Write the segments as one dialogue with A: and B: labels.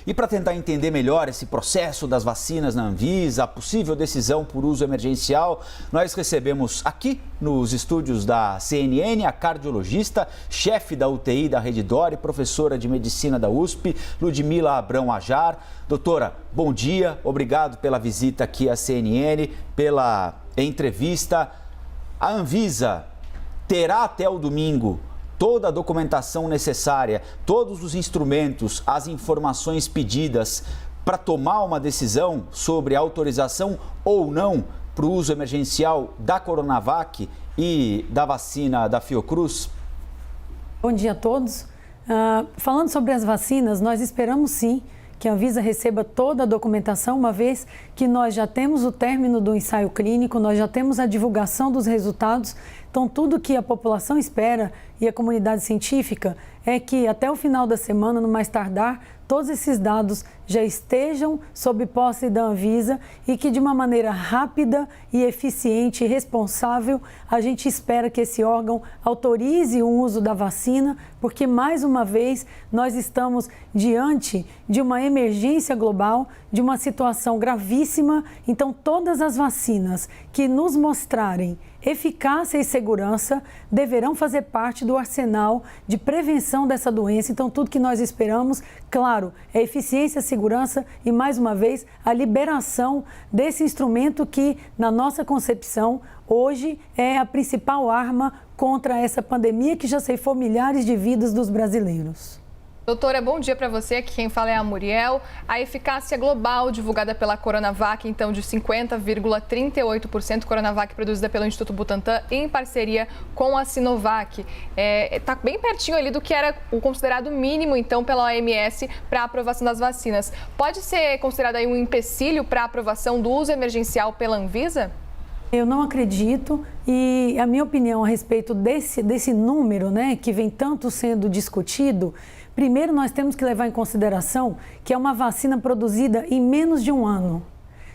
A: E para tentar entender melhor esse processo das vacinas na Anvisa, a possível decisão por uso emergencial, nós recebemos aqui nos estúdios da CNN a cardiologista, chefe da UTI da Rede D'Or e professora de medicina da USP, Ludmila Abrão Ajar. Doutora, bom dia, obrigado pela visita aqui à CNN, pela entrevista. A Anvisa terá até o domingo toda a documentação necessária, todos os instrumentos, as informações pedidas para tomar uma decisão sobre autorização ou não para o uso emergencial da Coronavac e da vacina da Fiocruz?
B: Bom dia a todos. Falando sobre as vacinas, nós esperamos sim que a Anvisa receba toda a documentação, uma vez que nós já temos o término do ensaio clínico, nós já temos a divulgação dos resultados. Então, tudo que a população espera e a comunidade científica é que até o final da semana, no mais tardar, todos esses dados já estejam sob posse da Anvisa e que de uma maneira rápida e eficiente e responsável a gente espera que esse órgão autorize o uso da vacina, porque mais uma vez nós estamos diante de uma emergência global, de uma situação gravíssima. Então todas as vacinas que nos mostrarem eficácia e segurança deverão fazer parte do arsenal de prevenção dessa doença. Então tudo que nós esperamos, claro, é eficiência, segurança e, mais uma vez, a liberação desse instrumento que, na nossa concepção, hoje é a principal arma contra essa pandemia que já ceifou milhares de vidas dos brasileiros.
C: Doutora, bom dia para você. Aqui quem fala é a Muriel. A eficácia global divulgada pela Coronavac, então, de 50,38%, Coronavac produzida pelo Instituto Butantan em parceria com a Sinovac. Está bem pertinho ali do que era o considerado mínimo, então, pela OMS para a aprovação das vacinas. Pode ser considerado aí um empecilho para a aprovação do uso emergencial pela Anvisa?
B: Eu não acredito, e a minha opinião a respeito desse número, né, que vem tanto sendo discutido. Primeiro, nós temos que levar em consideração que é uma vacina produzida em menos de um ano.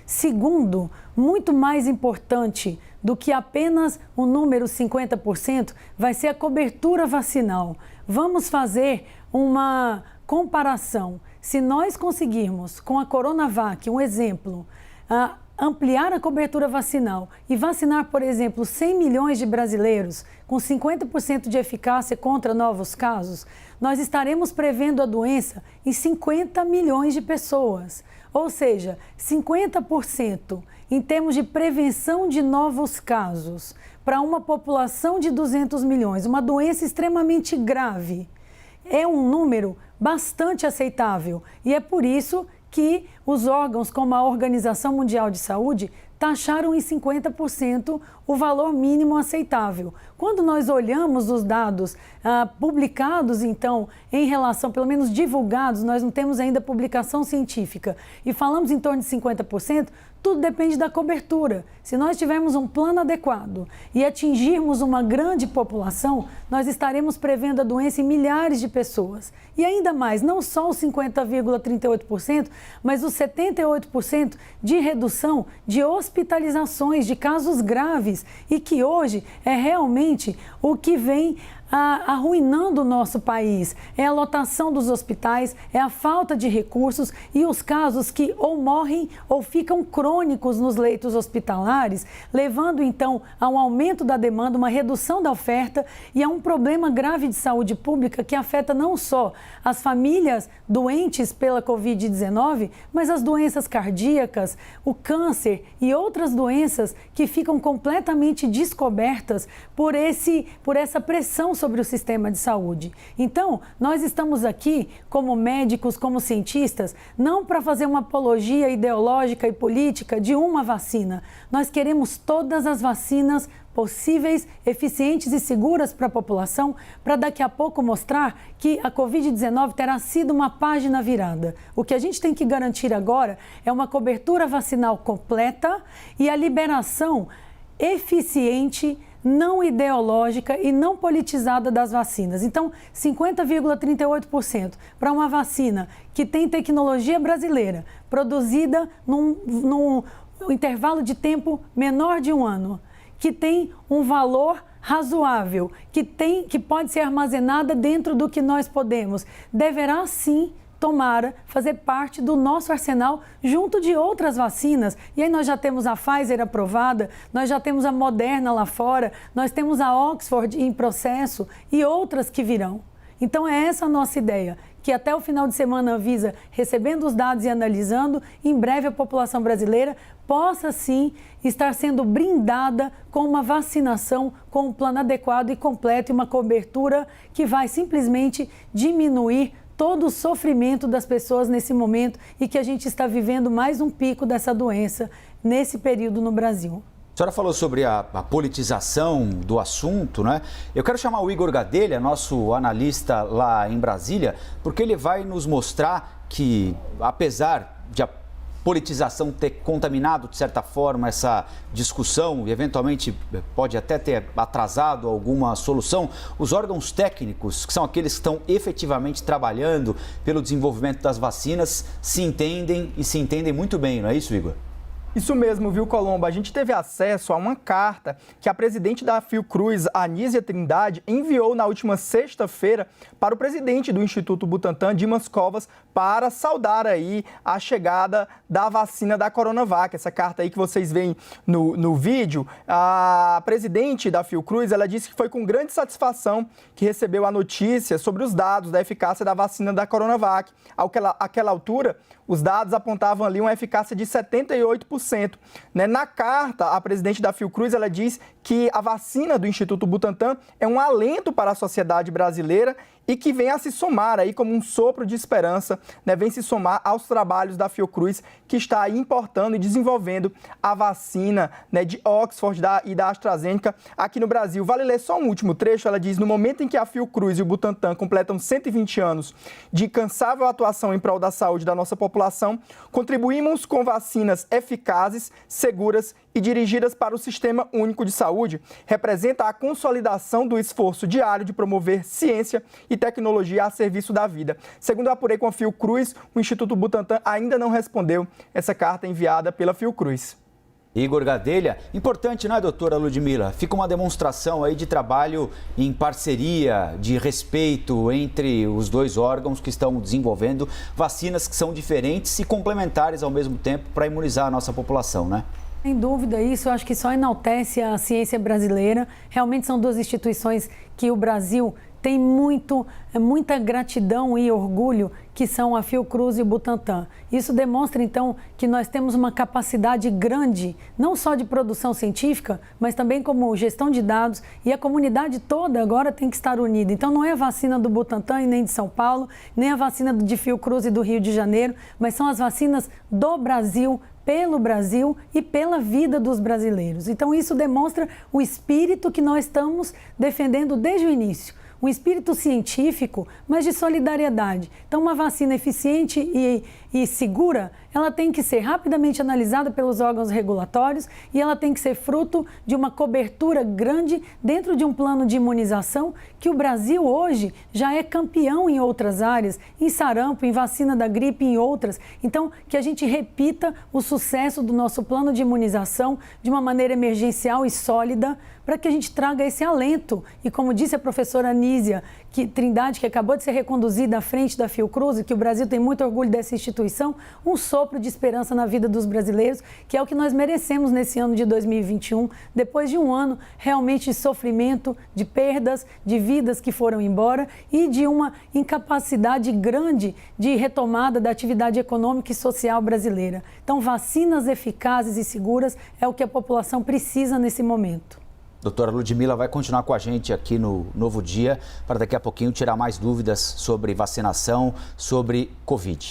B: Segundo, muito mais importante do que apenas o número 50%, vai ser a cobertura vacinal. Vamos fazer uma comparação. Se nós conseguirmos, com a Coronavac, um exemplo, ampliar a cobertura vacinal e vacinar, por exemplo, 100 milhões de brasileiros com 50% de eficácia contra novos casos, nós estaremos prevendo a doença em 50 milhões de pessoas. Ou seja, 50% em termos de prevenção de novos casos para uma população de 200 milhões, uma doença extremamente grave. É um número bastante aceitável e é por isso que os órgãos como a Organização Mundial de Saúde taxaram em 50% o valor mínimo aceitável. Quando nós olhamos os dados publicados, então, em relação, pelo menos divulgados, nós não temos ainda publicação científica, e falamos em torno de 50%, tudo depende da cobertura. Se nós tivermos um plano adequado e atingirmos uma grande população, nós estaremos prevendo a doença em milhares de pessoas. E ainda mais, não só os 50,38%, mas os 78% de redução de hospitalizações, de casos graves, e que hoje é realmente o que vem arruinando o nosso país. É a lotação dos hospitais, é a falta de recursos e os casos que ou morrem ou ficam crônicos nos leitos hospitalares, levando então a um aumento da demanda, uma redução da oferta e a um problema grave de saúde pública que afeta não só as famílias doentes pela Covid-19, mas as doenças cardíacas, o câncer e outras doenças que ficam completamente descobertas por essa pressão sobre o sistema de saúde. Então, nós estamos aqui como médicos, como cientistas, não para fazer uma apologia ideológica e política de uma vacina. Nós queremos todas as vacinas possíveis, eficientes e seguras para a população, para daqui a pouco mostrar que a Covid-19 terá sido uma página virada. O que a gente tem que garantir agora é uma cobertura vacinal completa e a liberação eficiente, não ideológica e não politizada das vacinas. Então, 50,38% para uma vacina que tem tecnologia brasileira, produzida num intervalo de tempo menor de um ano, que tem um valor razoável, que pode ser armazenada dentro do que nós podemos, deverá sim tomara fazer parte do nosso arsenal junto de outras vacinas. E aí nós já temos a Pfizer aprovada, nós já temos a Moderna lá fora, nós temos a Oxford em processo e outras que virão. Então é essa a nossa ideia, que até o final de semana a Anvisa, recebendo os dados e analisando, em breve a população brasileira possa sim estar sendo brindada com uma vacinação, com um plano adequado e completo e uma cobertura que vai simplesmente diminuir todo o sofrimento das pessoas nesse momento e que a gente está vivendo mais um pico dessa doença nesse período no Brasil.
A: A senhora falou sobre a politização do assunto, né? Eu quero chamar o Igor Gadelha, nosso analista lá em Brasília, porque ele vai nos mostrar que, apesar de a politização ter contaminado, de certa forma, essa discussão e, eventualmente, pode até ter atrasado alguma solução, os órgãos técnicos, que são aqueles que estão efetivamente trabalhando pelo desenvolvimento das vacinas, se entendem e se entendem muito bem, não é isso, Igor?
D: Isso mesmo, viu, Colombo? A gente teve acesso a uma carta que a presidente da Fiocruz, Anísia Trindade, enviou na última sexta-feira para o presidente do Instituto Butantan, Dimas Covas, para saudar aí a chegada da vacina da Coronavac. Essa carta aí que vocês veem no vídeo, a presidente da Fiocruz, ela disse que foi com grande satisfação que recebeu a notícia sobre os dados da eficácia da vacina da Coronavac. Àquela altura, os dados apontavam ali uma eficácia de 78%. Na carta, a presidente da Fiocruz, ela diz que a vacina do Instituto Butantan é um alento para a sociedade brasileira e que vem a se somar aí como um sopro de esperança, vem se somar aos trabalhos da Fiocruz, que está aí importando e desenvolvendo a vacina de Oxford e da AstraZeneca aqui no Brasil. Vale ler só um último trecho, ela diz: no momento em que a Fiocruz e o Butantan completam 120 anos de incansável atuação em prol da saúde da nossa população, contribuímos com vacinas eficazes, seguras e dirigidas para o Sistema Único de Saúde. Representa a consolidação do esforço diário de promover ciência e tecnologia a serviço da vida. Segundo eu apurei com a Fiocruz, o Instituto Butantan ainda não respondeu essa carta enviada pela Fiocruz.
A: Igor Gadelha, importante, não é, doutora Ludmila? Fica uma demonstração aí de trabalho em parceria, de respeito entre os dois órgãos que estão desenvolvendo vacinas que são diferentes e complementares ao mesmo tempo para imunizar a nossa população, né?
B: Sem dúvida, isso eu acho que só enaltece a ciência brasileira. Realmente são duas instituições que o Brasil tem muita gratidão e orgulho, que são a Fiocruz e o Butantan. Isso demonstra, então, que nós temos uma capacidade grande, não só de produção científica, mas também como gestão de dados, e a comunidade toda agora tem que estar unida. Então, não é a vacina do Butantan e nem de São Paulo, nem a vacina de Fiocruz e do Rio de Janeiro, mas são as vacinas do Brasil, pelo Brasil e pela vida dos brasileiros. Então, isso demonstra o espírito que nós estamos defendendo desde o início. Um espírito científico, mas de solidariedade. Então, uma vacina eficiente e segura, ela tem que ser rapidamente analisada pelos órgãos regulatórios e ela tem que ser fruto de uma cobertura grande dentro de um plano de imunização que o Brasil hoje já é campeão em outras áreas, em sarampo, em vacina da gripe e em outras. Então, que a gente repita o sucesso do nosso plano de imunização de uma maneira emergencial e sólida, para que a gente traga esse alento. E como disse a professora Anísia Trindade, que acabou de ser reconduzida à frente da Fiocruz, e que o Brasil tem muito orgulho dessa instituição, um sopro de esperança na vida dos brasileiros, que é o que nós merecemos nesse ano de 2021, depois de um ano realmente de sofrimento, de perdas, de vidas que foram embora e de uma incapacidade grande de retomada da atividade econômica e social brasileira. Então, vacinas eficazes e seguras é o que a população precisa nesse momento.
A: Doutora Ludmila vai continuar com a gente aqui no Novo Dia para daqui a pouquinho tirar mais dúvidas sobre vacinação, sobre Covid.